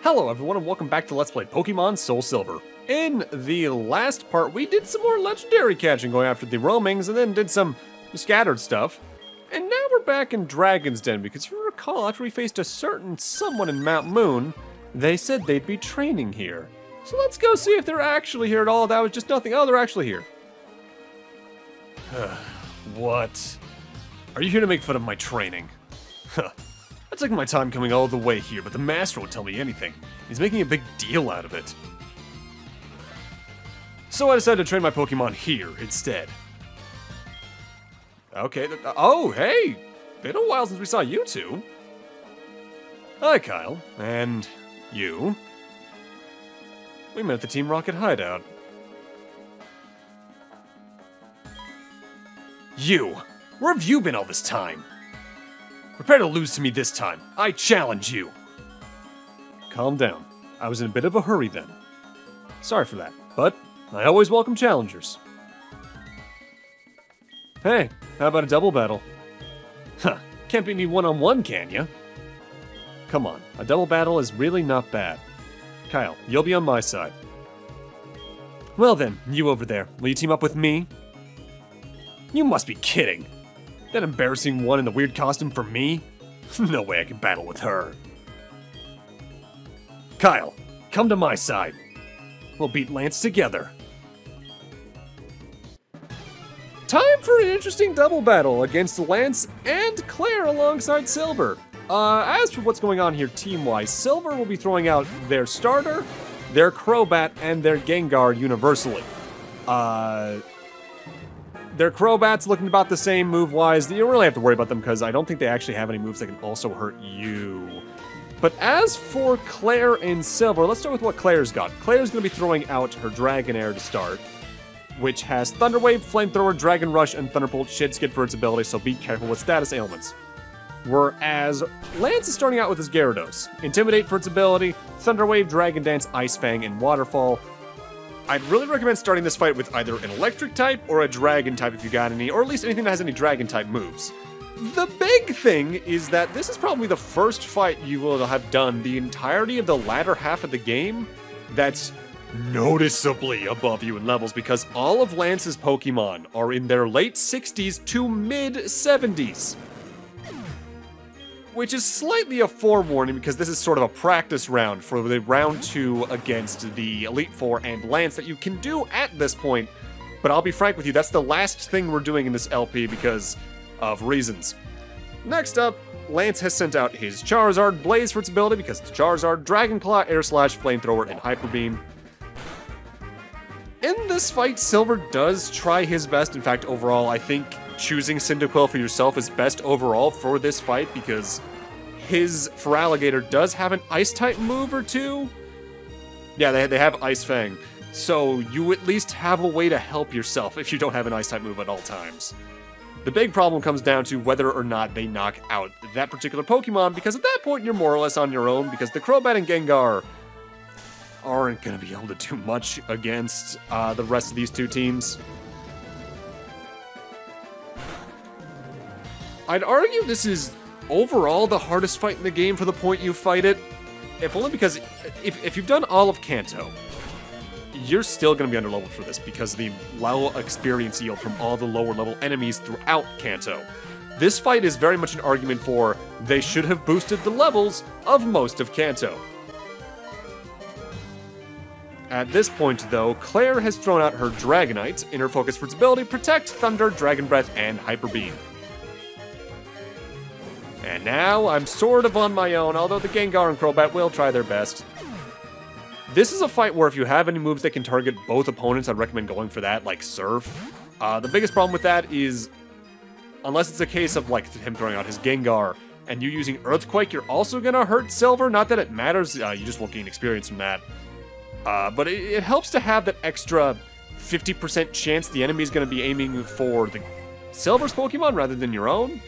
Hello everyone and welcome back to Let's Play Pokemon SoulSilver. In the last part, we did some more legendary catching going after the roamings and then did some scattered stuff. And now we're back in Dragon's Den because if you recall, after we faced a certain someone in Mount Moon, they said they'd be training here. So let's go see if they're actually here at all. That was just nothing. Oh, they're actually here. What? Are you here to make fun of my training? Huh. I took my time coming all the way here, but the master won't tell me anything. He's making a big deal out of it. So I decided to train my Pokemon here instead. Okay, oh, hey! Been a while since we saw you two. Hi, Kyle. And you. We met at the Team Rocket hideout. You! Where have you been all this time? Prepare to lose to me this time. I challenge you. Calm down. I was in a bit of a hurry then. Sorry for that, but I always welcome challengers. Hey, how about a double battle? Huh, can't beat me one-on-one, can ya? Come on, a double battle is really not bad. Kyle, you'll be on my side. Well then, you over there, will you team up with me? You must be kidding. That embarrassing one in the weird costume for me? No way I can battle with her. Kyle, come to my side. We'll beat Lance together. Time for an interesting double battle against Lance and Claire alongside Silver. As for what's going on here team-wise, Silver will be throwing out their starter, their Crobat, and their Gengar universally. Their Crobat's looking about the same move-wise. You don't really have to worry about them because I don't think they actually have any moves that can also hurt you. But as for Claire and Silver, let's start with what Claire's got. Claire's going to be throwing out her Dragonair to start, which has Thunder Wave, Flamethrower, Dragon Rush, and Thunderbolt Shit Skid for its ability, so be careful with status ailments. Whereas Lance is starting out with his Gyarados. Intimidate for its ability, Thunder Wave, Dragon Dance, Ice Fang, and Waterfall. I'd really recommend starting this fight with either an electric type or a dragon type if you got any, or at least anything that has any dragon type moves. The big thing is that this is probably the first fight you will have done the entirety of the latter half of the game that's noticeably above you in levels because all of Lance's Pokemon are in their late 60s to mid 70s. Which is slightly a forewarning because this is sort of a practice round for the round 2 against the Elite Four and Lance that you can do at this point. But I'll be frank with you, that's the last thing we're doing in this LP because of reasons. Next up, Lance has sent out his Charizard Blaze for its ability because it's Charizard, Dragon Claw, Air Slash, Flamethrower, and Hyper Beam. In this fight, Silver does try his best. In fact, overall, I think choosing Cyndaquil for yourself is best overall for this fight because his Feraligatr does have an Ice-type move or two. Yeah, they have Ice Fang. So you at least have a way to help yourself if you don't have an Ice-type move at all times. The big problem comes down to whether or not they knock out that particular Pokemon because at that point you're more or less on your own because the Crobat and Gengar aren't going to be able to do much against the rest of these two teams. I'd argue this is overall the hardest fight in the game for the point you fight it. If only because if you've done all of Kanto, you're still going to be underleveled for this because of the low experience yield from all the lower level enemies throughout Kanto. This fight is very much an argument for they should have boosted the levels of most of Kanto. At this point, though, Claire has thrown out her Dragonite in her focus for its ability, Protect, Thunder, Dragon Breath, and Hyper Beam. And now, I'm sort of on my own, although the Gengar and Crobat will try their best. This is a fight where if you have any moves that can target both opponents, I'd recommend going for that, like Surf. The biggest problem with that is, unless it's a case of like him throwing out his Gengar, and you using Earthquake, you're also gonna hurt Silver. Not that it matters, you just won't gain experience from that. But it helps to have that extra 50% chance the enemy is going to be aiming for the Silver's Pokemon rather than your own.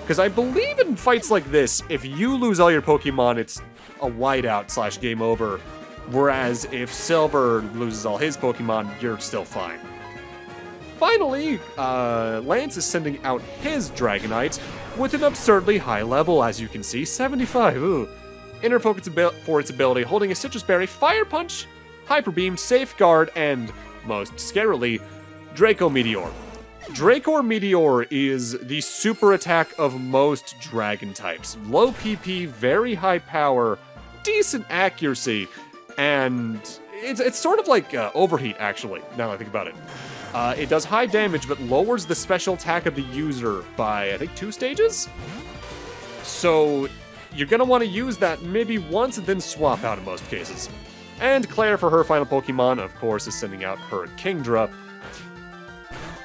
Because I believe in fights like this, if you lose all your Pokemon, it's a whiteout / game over. Whereas if Silver loses all his Pokemon, you're still fine. Finally, Lance is sending out his Dragonite with an absurdly high level, as you can see, 75. Ooh. Inner Focus for its ability, holding a Citrus Berry, Fire Punch, Hyper Beam, Safeguard, and, most scarily, Draco Meteor. Draco Meteor is the super attack of most dragon types. Low PP, very high power, decent accuracy, and it's sort of like Overheat, actually, now that I think about it. It does high damage, but lowers the special attack of the user by, I think, 2 stages? So you're going to want to use that maybe once and then swap out in most cases. And Claire, for her final Pokemon, of course, is sending out her Kingdra.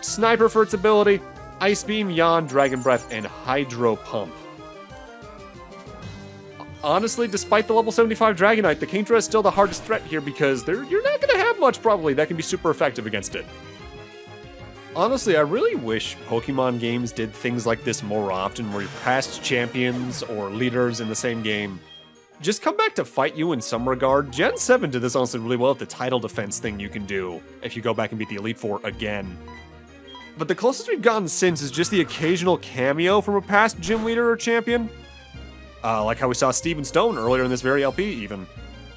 Sniper for its ability, Ice Beam, Yawn, Dragon Breath, and Hydro Pump. Honestly, despite the level 75 Dragonite, the Kingdra is still the hardest threat here because you're not going to have much, probably, that can be super effective against it. Honestly, I really wish Pokemon games did things like this more often, where your past champions or leaders in the same game just come back to fight you in some regard. Gen 7 did this honestly really well with the title defense thing you can do if you go back and beat the Elite Four again. But the closest we've gotten since is just the occasional cameo from a past gym leader or champion. Like how we saw Steven Stone earlier in this very LP, even.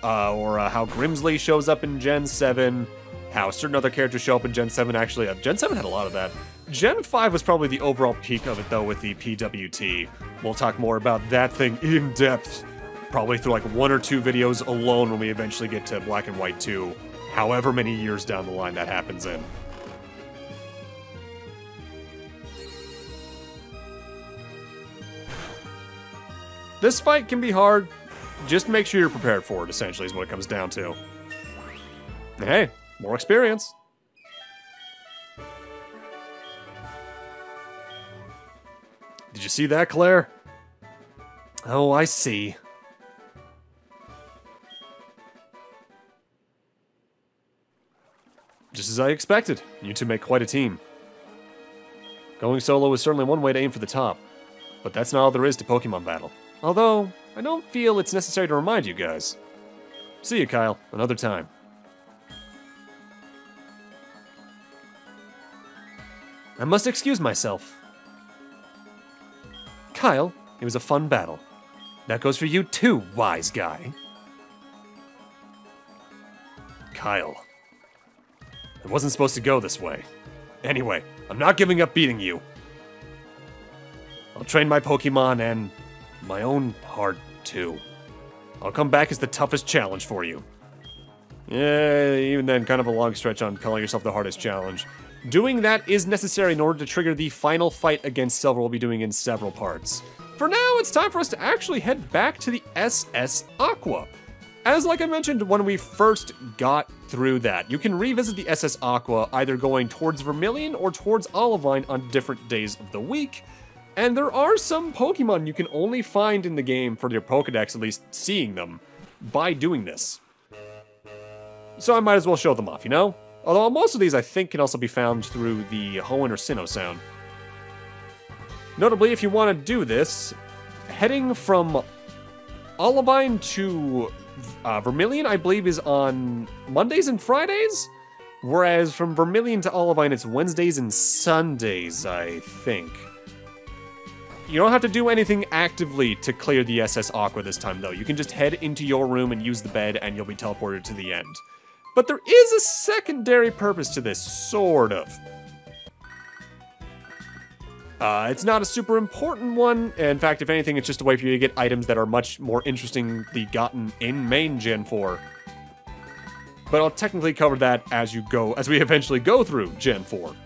Or how Grimsley shows up in Gen 7. How certain other characters show up in Gen 7, actually. Gen 7 had a lot of that. Gen 5 was probably the overall peak of it, though, with the PWT. We'll talk more about that thing in depth, probably through like 1 or 2 videos alone when we eventually get to Black and White 2, however many years down the line that happens in. This fight can be hard. Just make sure you're prepared for it, essentially, is what it comes down to. Hey, more experience. Did you see that, Claire? Oh, I see. Just as I expected, you two make quite a team. Going solo is certainly one way to aim for the top, but that's not all there is to Pokemon battle. Although, I don't feel it's necessary to remind you guys. See you, Kyle, another time. I must excuse myself. Kyle, it was a fun battle. That goes for you too, wise guy. Kyle. It wasn't supposed to go this way. Anyway, I'm not giving up beating you. I'll train my Pokemon and my own heart, too. I'll come back as the toughest challenge for you. Yeah, even then, kind of a long stretch on calling yourself the hardest challenge. Doing that is necessary in order to trigger the final fight against Silver we'll be doing in several parts. For now, it's time for us to actually head back to the SS Aqua. As like I mentioned when we first got through that, you can revisit the SS Aqua either going towards Vermilion or towards Olivine on different days of the week. And there are some Pokemon you can only find in the game for your Pokedex, at least seeing them, by doing this. So I might as well show them off, you know? Although most of these I think can also be found through the Hoenn or Sinnoh sound. Notably, if you want to do this, heading from Olivine to Vermilion, I believe, is on Mondays and Fridays? Whereas from Vermilion to Olivine, it's Wednesdays and Sundays, I think. You don't have to do anything actively to clear the SS Aqua this time, though. You can just head into your room and use the bed, and you'll be teleported to the end. But there is a secondary purpose to this, sort of. It's not a super important one. In fact, if anything, it's just a way for you to get items that are much more interestingly gotten in main Gen 4. But I'll technically cover that as we eventually go through Gen 4.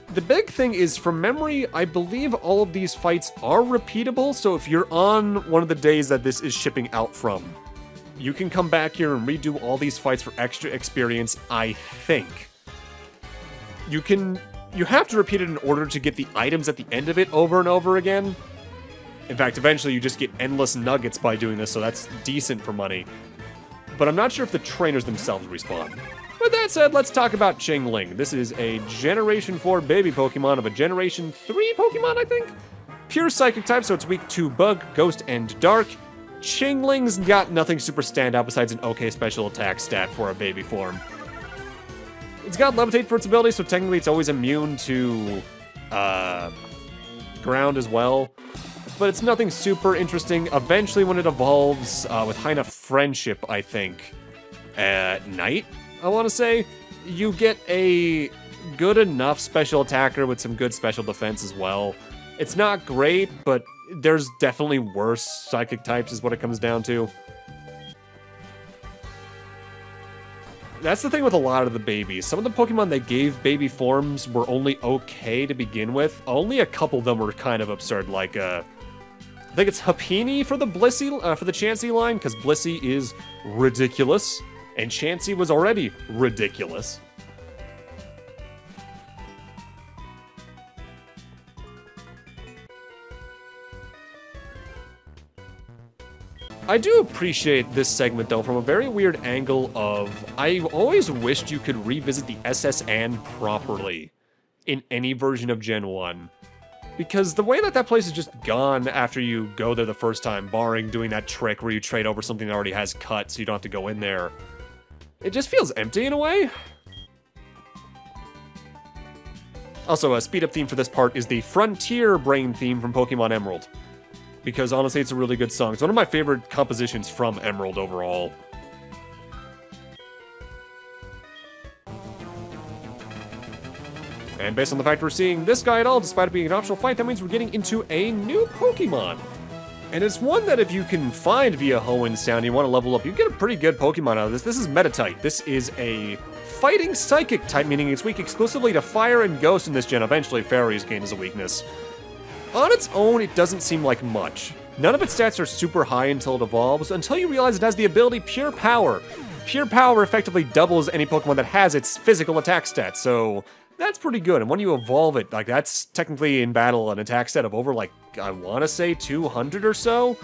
The big thing is, from memory, I believe all of these fights are repeatable, so if you're on one of the days that this is shipping out from, you can come back here and redo all these fights for extra experience, I think. You have to repeat it in order to get the items at the end of it over and over again. In fact, eventually you just get endless nuggets by doing this, so that's decent for money. But I'm not sure if the trainers themselves respawn. With that said, let's talk about Chingling. This is a Generation 4 baby Pokemon of a Generation 3 Pokemon, I think? Pure Psychic type, so it's weak to Bug, Ghost, and Dark. Chingling's got nothing super standout besides an okay special attack stat for a baby form. It's got Levitate for its ability, so technically it's always immune to ground as well. but it's nothing super interesting. Eventually, when it evolves, with high enough friendship, I think, at night, I want to say, you get a good enough special attacker with some good special defense as well. It's not great, but there's definitely worse psychic types is what it comes down to. That's the thing with a lot of the babies. Some of the Pokemon they gave baby forms were only okay to begin with. Only a couple of them were kind of absurd, like, I think it's Happiny for the Blissey, for the Chansey line, because Blissey is ridiculous, and Chansey was already ridiculous. I do appreciate this segment, though, from a very weird angle of, I always wished you could revisit the SS Anne properly in any version of Gen 1. Because the way that that place is just gone after you go there the first time, barring doing that trick where you trade over something that already has cut so you don't have to go in there, it just feels empty in a way. Also, a speed-up theme for this part is the Frontier Brain theme from Pokemon Emerald. Because honestly, it's a really good song. It's one of my favorite compositions from Emerald overall. And based on the fact we're seeing this guy at all, despite it being an optional fight, that means we're getting into a new Pokemon. And it's one that if you can find via Hoenn Sound and you want to level up, you get a pretty good Pokemon out of this. This is Meditite. This is a fighting psychic type, meaning it's weak exclusively to fire and ghost in this gen. Eventually, Fairies gain as a weakness. On its own, it doesn't seem like much. None of its stats are super high until it evolves, until you realize it has the ability Pure Power. Pure Power effectively doubles any Pokemon that has its physical attack stats, so that's pretty good. And when you evolve it, like, that's technically in battle an attack stat of over, like, I want to say 200 or so.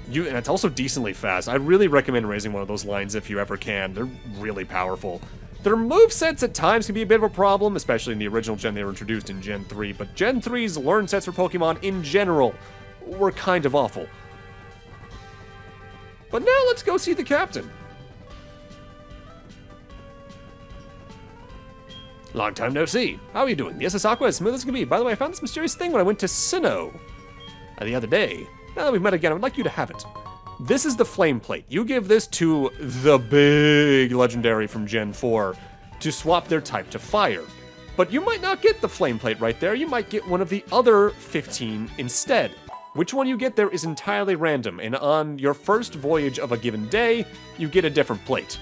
And it's also decently fast. I really recommend raising one of those lines if you ever can. They're really powerful. Their movesets at times can be a bit of a problem, especially in the original gen they were introduced in Gen 3, but Gen 3's learn sets for Pokemon in general were kind of awful. But now let's go see the captain. Long time no see. How are you doing? The SS Aqua as smooth as can be. By the way, I found this mysterious thing when I went to Sinnoh the other day. Now that we've met again, I would like you to have it. This is the Flame Plate. You give this to the big legendary from Gen 4 to swap their type to fire. But you might not get the Flame Plate right there. You might get one of the other 15 instead. Which one you get there is entirely random, and on your first voyage of a given day, you get a different plate.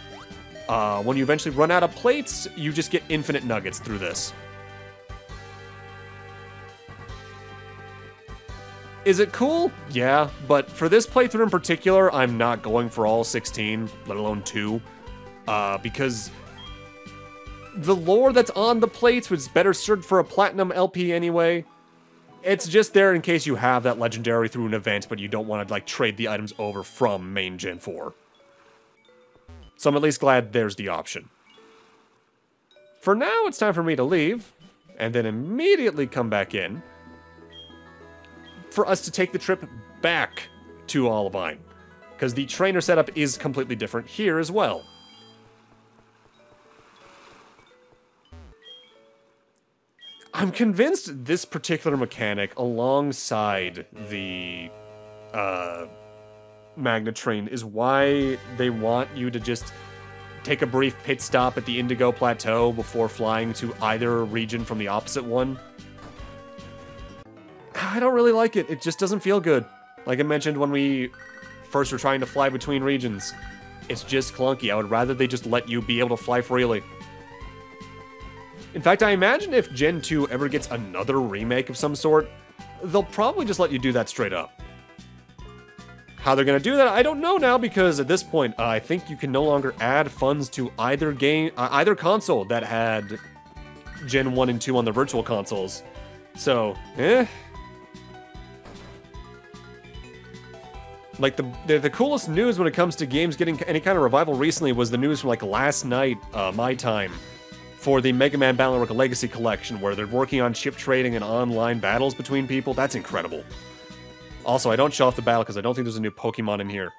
When you eventually run out of plates, you just get infinite nuggets through this. Is it cool? Yeah, but for this playthrough in particular, I'm not going for all 16, let alone 2, because the lore that's on the plates was better served for a Platinum LP anyway. It's just there in case you have that legendary through an event, but you don't want to, like, trade the items over from main Gen 4. So I'm at least glad there's the option. For now, it's time for me to leave, and then immediately come back in for us to take the trip back to Olivine, because the trainer setup is completely different here as well. I'm convinced this particular mechanic, alongside the Magnet Train, is why they want you to just take a brief pit stop at the Indigo Plateau before flying to either region from the opposite one. I don't really like it. It just doesn't feel good. Like I mentioned when we first were trying to fly between regions, it's just clunky. I would rather they just let you be able to fly freely. In fact, I imagine if Gen 2 ever gets another remake of some sort, they'll probably just let you do that straight up. How they're going to do that, I don't know now, because at this point, I think you can no longer add funds to either game, either console that had Gen 1 and 2 on the virtual consoles. So, Like, the coolest news when it comes to games getting any kind of revival recently was the news from, like, last night, my time, for the Mega Man Battle Network Legacy Collection, where they're working on chip trading and online battles between people. That's incredible. Also, I don't show off the battle because I don't think there's a new Pokemon in here.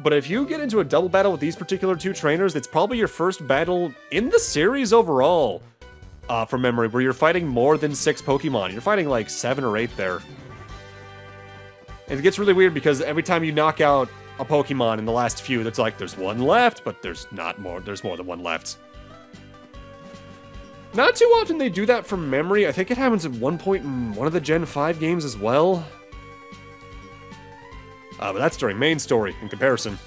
But if you get into a double battle with these particular two trainers, it's probably your first battle in the series overall, from memory, where you're fighting more than 6 Pokemon. You're fighting like 7 or 8 there. And it gets really weird because every time you knock out a Pokemon in the last few, it's like, there's one left, but there's more than one left. Not too often they do that from memory. I think it happens at one point in one of the Gen 5 games as well. But that's during main story, in comparison.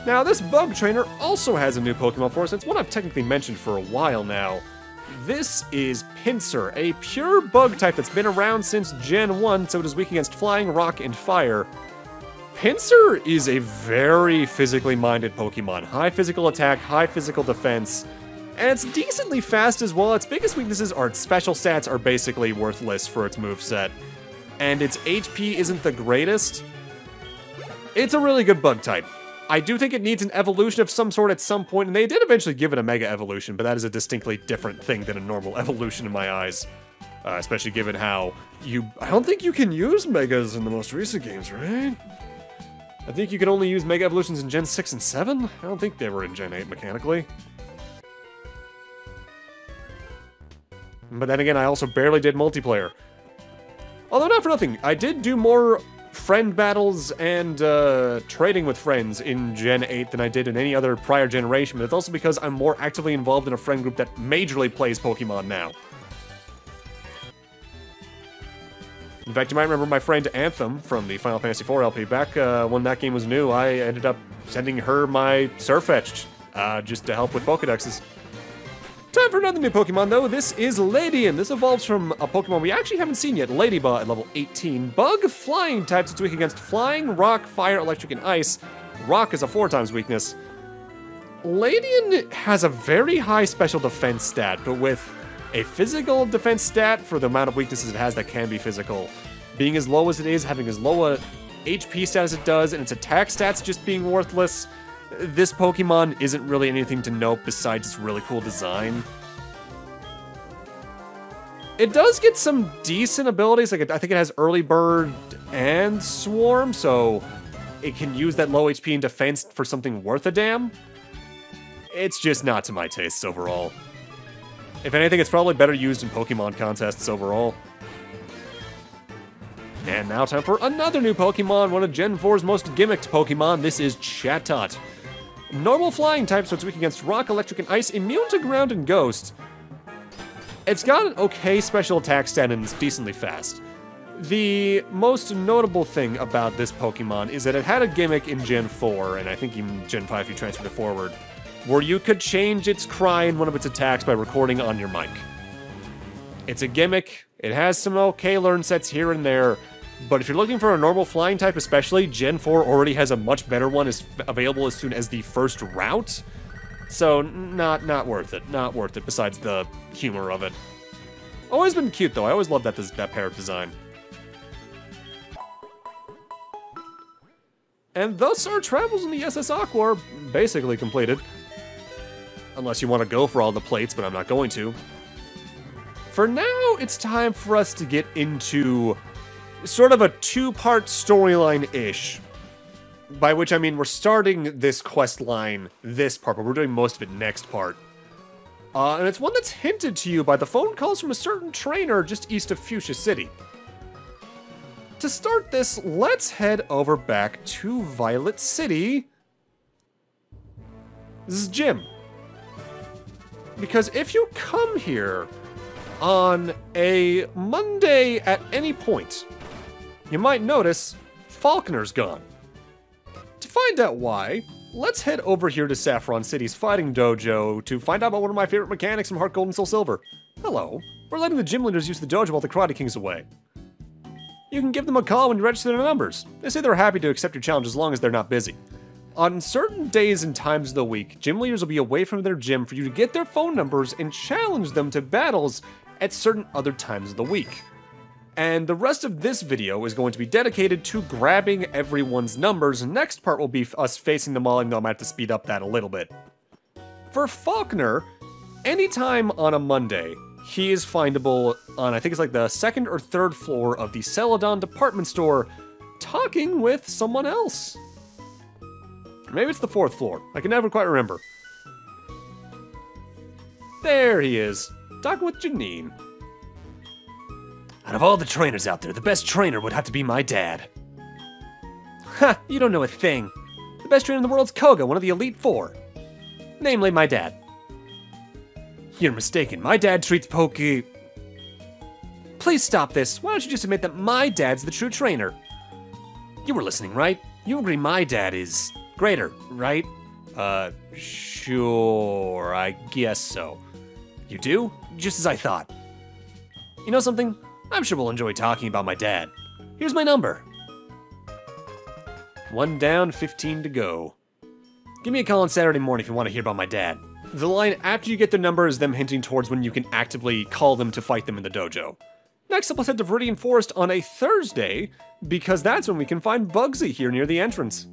Now, this Bug Trainer also has a new Pokemon for us. It's one I've technically mentioned for a while now. This is Pinsir, a pure bug type that's been around since Gen 1, so it is weak against Flying, Rock, and Fire. Pinsir is a very physically minded Pokemon. High physical attack, high physical defense, and it's decently fast as well. Its biggest weaknesses are its special stats are basically worthless for its moveset, and its HP isn't the greatest. It's a really good bug type. I do think it needs an evolution of some sort at some point, and they did eventually give it a Mega Evolution, but that is a distinctly different thing than a normal evolution in my eyes. Especially given how I don't think you can use Megas in the most recent games, right? I think you can only use Mega Evolutions in Gen 6 and 7? I don't think they were in Gen 8 mechanically. But then again, I also barely did multiplayer. Although not for nothing, I did do more friend battles and trading with friends in Gen 8 than I did in any other prior generation, but it's also because I'm more actively involved in a friend group that majorly plays Pokemon now. In fact, you might remember my friend Anthem from the Final Fantasy IV LP. Back when that game was new, I ended up sending her my Sirfetch'd just to help with Pokedexes. Time for another new Pokemon, though. This is Ladian. This evolves from a Pokemon we actually haven't seen yet, Ladybug at level 18. Bug Flying types. It's weak against Flying, Rock, Fire, Electric, and Ice. Rock is a 4x weakness. Ladian has a very high special defense stat, but with a physical defense stat for the amount of weaknesses it has that can be physical. Being as low as it is, having as low a HP stat as it does, and its attack stats just being worthless, this Pokemon isn't really anything to note besides its really cool design. It does get some decent abilities, like I think it has Early Bird and Swarm, so it can use that low HP and defense for something worth a damn. It's just not to my tastes overall. If anything, it's probably better used in Pokemon contests overall. And now time for another new Pokemon, one of Gen 4's most gimmicked Pokemon. This is Chatot. Normal flying type, so it's weak against Rock, Electric, and Ice, immune to Ground and Ghost. It's got an okay special attack stat and it's decently fast. The most notable thing about this Pokemon is that it had a gimmick in Gen 4, and I think even Gen 5 if you transferred it forward, where you could change its cry in one of its attacks by recording on your mic. It's a gimmick, it has some okay learn sets here and there, but if you're looking for a normal flying type especially, Gen 4 already has a much better one available as soon as the first route. So, not worth it. Not worth it, besides the humor of it. Always been cute, though. I always loved that parrot design. And thus our travels in the SS Aqua are basically completed. Unless you want to go for all the plates, but I'm not going to. For now, it's time for us to get into sort of a two-part storyline-ish. By which I mean we're starting this quest line this part, but we're doing most of it next part. And it's one that's hinted to you by the phone calls from a certain trainer just east of Fuchsia City. To start this, let's head over back to Violet City. This is Jim. Because if you come here on a Monday at any point, you might notice Falconer's gone. To find out why, let's head over here to Saffron City's fighting dojo to find out about one of my favorite mechanics from Heart Gold and SoulSilver. Hello. We're letting the gym leaders use the dojo while the Karate King's away. You can give them a call when you register their numbers. They say they're happy to accept your challenge as long as they're not busy. On certain days and times of the week, gym leaders will be away from their gym for you to get their phone numbers and challenge them to battles at certain other times of the week. And the rest of this video is going to be dedicated to grabbing everyone's numbers. The next part will be us facing them all, even though I might have to speed up that a little bit. For Faulkner, anytime on a Monday, he is findable on, I think it's like the second or third floor of the Celadon department store, talking with someone else. Maybe it's the fourth floor. I can never quite remember. There he is, talking with Janine. Out of all the trainers out there, the best trainer would have to be my dad. Ha, you don't know a thing. The best trainer in the world's Koga, one of the Elite Four. Namely, my dad. You're mistaken. My dad treats Please stop this. Why don't you just admit that my dad's the true trainer? You were listening, right? You agree my dad is greater, right? Sure, I guess so. You do? Just as I thought. You know something? I'm sure we'll enjoy talking about my dad. Here's my number. 1 down, 15 to go. Give me a call on Saturday morning if you want to hear about my dad. The line after you get their number is them hinting towards when you can actively call them to fight them in the dojo. Next up, let's head to Viridian Forest on a Thursday, because that's when we can find Bugsy here near the entrance.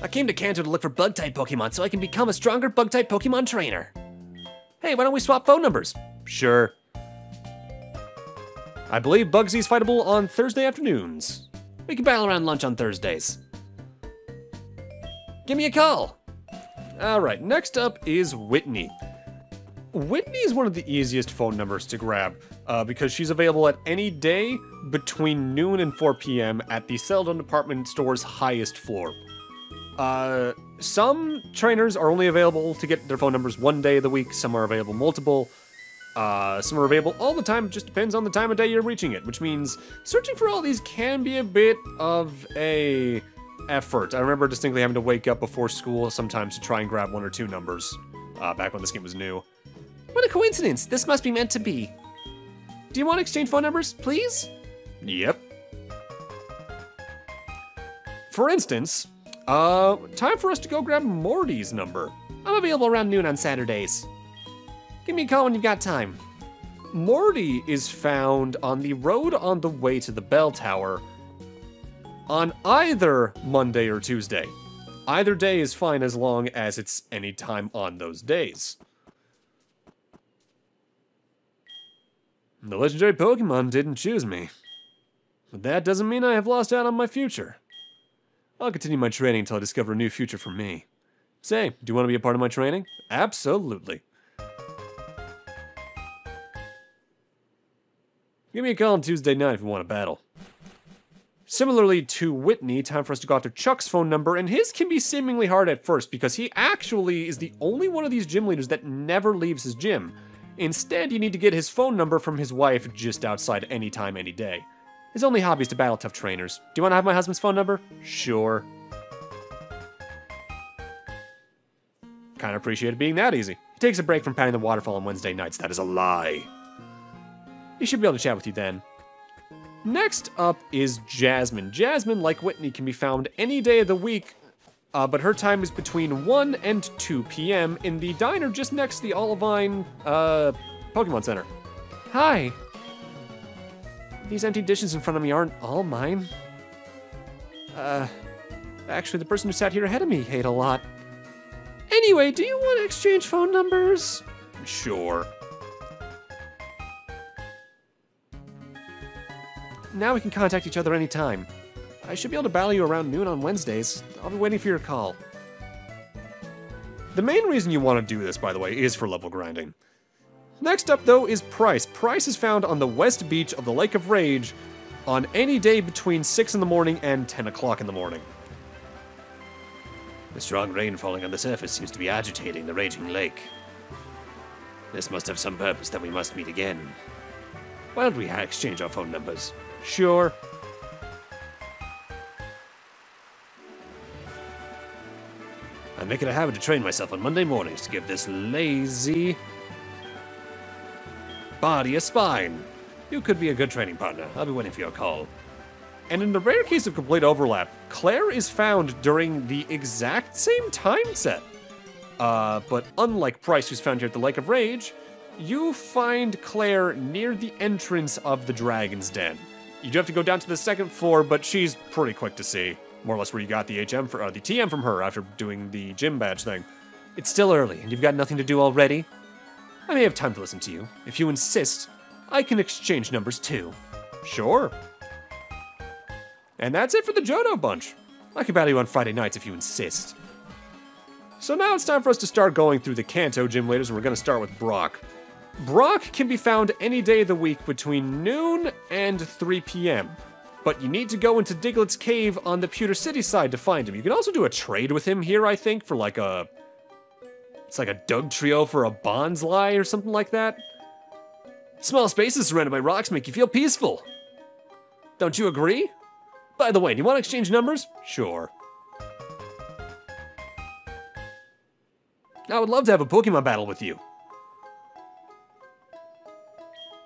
I came to Kanto to look for bug-type Pokemon so I can become a stronger bug-type Pokemon trainer. Hey, why don't we swap phone numbers? Sure. I believe Bugsy's fightable on Thursday afternoons. We can battle around lunch on Thursdays. Give me a call. Alright, next up is Whitney. Whitney is one of the easiest phone numbers to grab, because she's available at any day between noon and 4 p.m. at the Celadon Department Store's highest floor. Some trainers are only available to get their phone numbers one day of the week, some are available multiple, some are available all the time. It just depends on the time of day you're reaching it, which means searching for all these can be a bit of a effort. I remember distinctly having to wake up before school sometimes to try and grab 1 or 2 numbers, back when this game was new. What a coincidence! This must be meant to be. Do you want to exchange phone numbers, please? Yep. For instance, time for us to go grab Morty's number. I'm available around noon on Saturdays. Give me a call when you've got time. Morty is found on the road on the way to the bell tower on either Monday or Tuesday. Either day is fine as long as it's any time on those days. The legendary Pokemon didn't choose me. But that doesn't mean I have lost out on my future. I'll continue my training until I discover a new future for me. Say, do you want to be a part of my training? Absolutely. Give me a call on Tuesday night if you want to battle. Similarly to Whitney, time for us to go after Chuck's phone number, and his can be seemingly hard at first because he actually is the only one of these gym leaders that never leaves his gym. Instead, you need to get his phone number from his wife just outside any time, any day. His only hobby is to battle tough trainers. Do you want to have my husband's phone number? Sure. Kinda appreciate it being that easy. He takes a break from patting the waterfall on Wednesday nights. That is a lie. He should be able to chat with you then. Next up is Jasmine. Jasmine, like Whitney, can be found any day of the week, but her time is between 1 and 2 p.m. in the diner just next to the Olivine, Pokemon Center. Hi. These empty dishes in front of me aren't all mine. Actually, the person who sat here ahead of me ate a lot. Anyway, do you want to exchange phone numbers? Sure. Now we can contact each other anytime. I should be able to battle you around noon on Wednesdays. I'll be waiting for your call. The main reason you want to do this, by the way, is for level grinding. Next up, though, is Price. Price is found on the west beach of the Lake of Rage on any day between 6 in the morning and 10 o'clock in the morning. The strong rain falling on the surface seems to be agitating the raging lake. This must have some purpose that we must meet again. Why don't we exchange our phone numbers? Sure. I make it a habit to train myself on Monday mornings to give this lazy body a spine. You could be a good training partner. I'll be waiting for your call. And in the rare case of complete overlap, Claire is found during the exact same time set. But unlike Price, who's found here at the Lake of Rage, you find Claire near the entrance of the Dragon's Den. You do have to go down to the 2nd floor, but she's pretty quick to see. More or less where you got the the TM from her after doing the gym badge thing. It's still early, and you've got nothing to do already? I may have time to listen to you. If you insist, I can exchange numbers too. Sure. And that's it for the Johto bunch. I can battle you on Friday nights if you insist. So now it's time for us to start going through the Kanto gym leaders, and we're going to start with Brock. Brock can be found any day of the week between noon and 3 p.m. But you need to go into Diglett's cave on the Pewter City side to find him. You can also do a trade with him here, I think, for like a... It's like a Doug Trio for a Bonsly or something like that. Small spaces surrounded by rocks make you feel peaceful. Don't you agree? By the way, do you want to exchange numbers? Sure. I would love to have a Pokemon battle with you.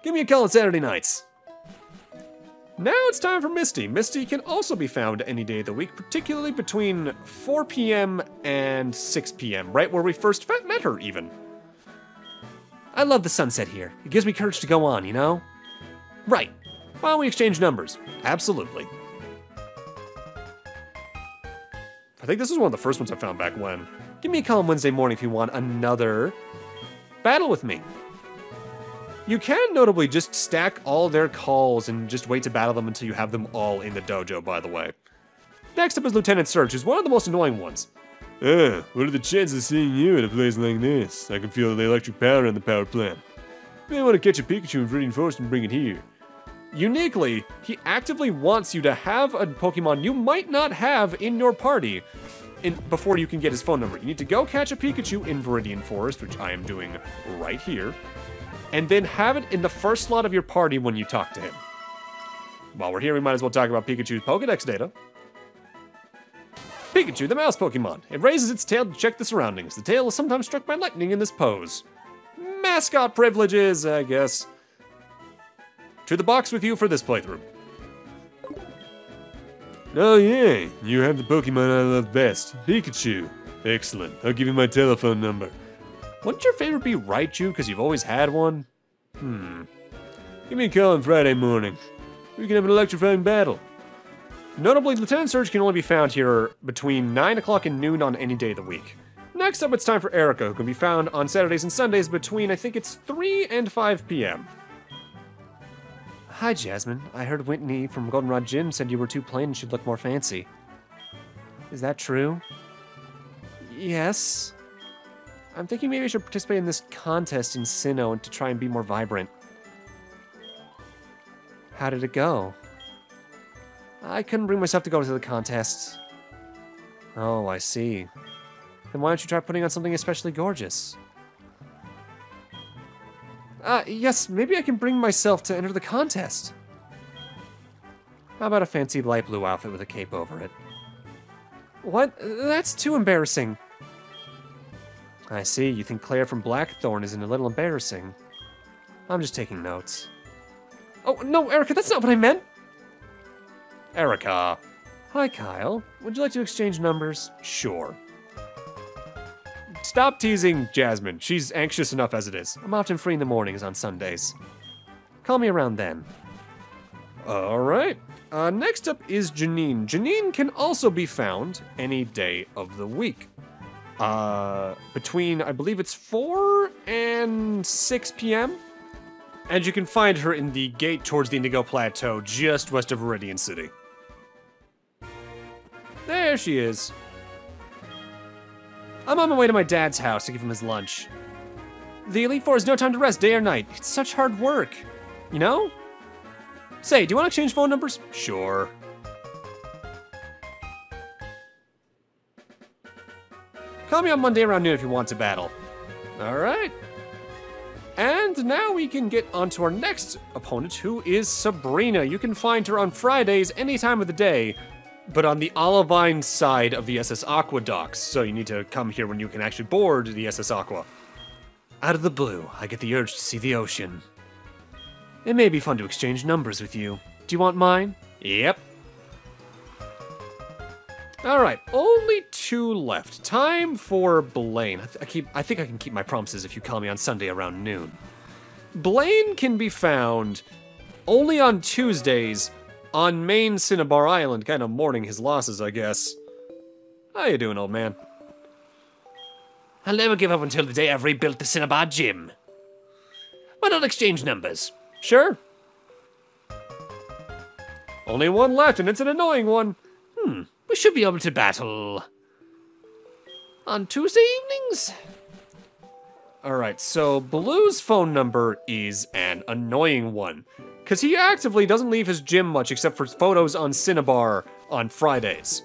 Give me a call on Saturday nights. Now it's time for Misty. Misty can also be found any day of the week, particularly between 4 p.m. and 6 p.m., right where we first met her, even. I love the sunset here. It gives me courage to go on, you know? Right. Why don't we exchange numbers? Absolutely. I think this is one of the first ones I found back when. Give me a call on Wednesday morning if you want another battle with me. You can notably just stack all their calls and just wait to battle them until you have them all in the dojo, by the way. Next up is Lieutenant Surge, who's one of the most annoying ones. What are the chances of seeing you at a place like this? I can feel the electric power in the power plant. May want to catch a Pikachu and reinforce and bring it here. Uniquely, he actively wants you to have a Pokemon you might not have in your party before you can get his phone number. You need to go catch a Pikachu in Viridian Forest, which I am doing right here, and then have it in the first slot of your party when you talk to him. While we're here, we might as well talk about Pikachu's Pokedex data. Pikachu, the mouse Pokemon. It raises its tail to check the surroundings. The tail is sometimes struck by lightning in this pose. Mascot privileges, I guess. To the box with you for this playthrough. Oh yeah, you have the Pokemon I love best, Pikachu. Excellent, I'll give you my telephone number. Wouldn't your favorite be Raichu, because you've always had one? Give me a call on Friday morning. We can have an electrifying battle. Notably, Lieutenant Surge can only be found here between 9 o'clock and noon on any day of the week. Next up, it's time for Erica, who can be found on Saturdays and Sundays between, I think it's 3 and 5 p.m. Hi, Jasmine. I heard Whitney from Goldenrod Gym said you were too plain and should look more fancy. Is that true? Yes. I'm thinking maybe I should participate in this contest in Sinnoh and to try and be more vibrant. How did it go? I couldn't bring myself to go to the contest. Oh, I see. Then why don't you try putting on something especially gorgeous? Yes, maybe I can bring myself to enter the contest. How about a fancy light blue outfit with a cape over it? What? That's too embarrassing. I see, you think Claire from Blackthorn isn't a little embarrassing. I'm just taking notes. Oh, no, Erica, that's not what I meant! Erica. Hi, Kyle. Would you like to exchange numbers? Sure. Stop teasing Jasmine. She's anxious enough as it is. I'm often free in the mornings on Sundays. Call me around then. Alright. Next up is Janine. Janine can also be found any day of the week. Between, I believe it's 4 and 6 p.m. And you can find her in the gate towards the Indigo Plateau, just west of Viridian City. There she is. I'm on my way to my dad's house to give him his lunch. The Elite Four has no time to rest day or night. It's such hard work, you know? Say, do you want to exchange phone numbers? Sure. Call me on Monday around noon if you want to battle. Alright. And now we can get onto our next opponent, who is Sabrina. You can find her on Fridays any time of the day, but on the Olivine side of the SS Aqua docks, so you need to come here when you can actually board the SS Aqua. Out of the blue, I get the urge to see the ocean. It may be fun to exchange numbers with you. Do you want mine? Yep. Alright, only 2 left. Time for Blaine. I think I can keep my promises if you call me on Sunday around noon. Blaine can be found only on Tuesdays on main Cinnabar Island, kind of mourning his losses, I guess. How you doing, old man? I'll never give up until the day I've rebuilt the Cinnabar Gym. Why not exchange numbers? Sure. Only 1 left, and it's an annoying one. We should be able to battle on Tuesday evenings? Alright, so Blue's phone number is an annoying one, because he actively doesn't leave his gym much except for photos on Cinnabar on Fridays.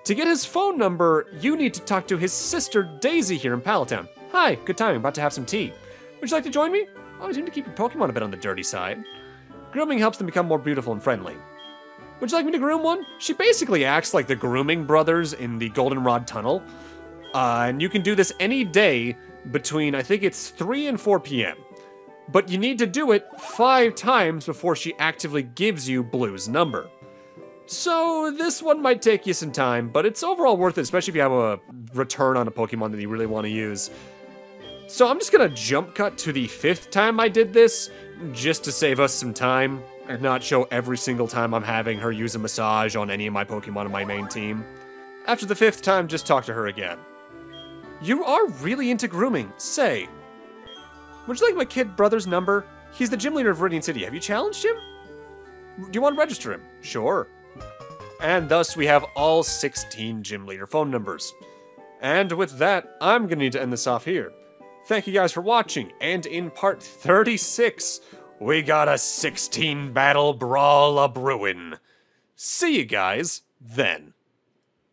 To get his phone number, you need to talk to his sister Daisy here in Palatown. Hi, good timing, about to have some tea. Would you like to join me? Always seem to keep your Pokemon a bit on the dirty side. Grooming helps them become more beautiful and friendly. Would you like me to groom one? She basically acts like the grooming brothers in the Goldenrod Tunnel. And you can do this any day between, I think it's 3 and 4 p.m. But you need to do it 5 times before she actively gives you Blue's number. So this one might take you some time, but it's overall worth it, especially if you have a return on a Pokemon that you really want to use. So I'm just gonna jump cut to the 5th time I did this, just to save us some time, and not show every single time I'm having her use a massage on any of my Pokemon on my main team. After the 5th time, just talk to her again. You are really into grooming. Say, would you like my kid brother's number? He's the gym leader of Viridian City. Have you challenged him? Do you want to register him? Sure. And thus we have all 16 gym leader phone numbers. And with that, I'm gonna need to end this off here. Thank you guys for watching, and in part 36, we got a 16 battle brawl a brewin'. See you guys then.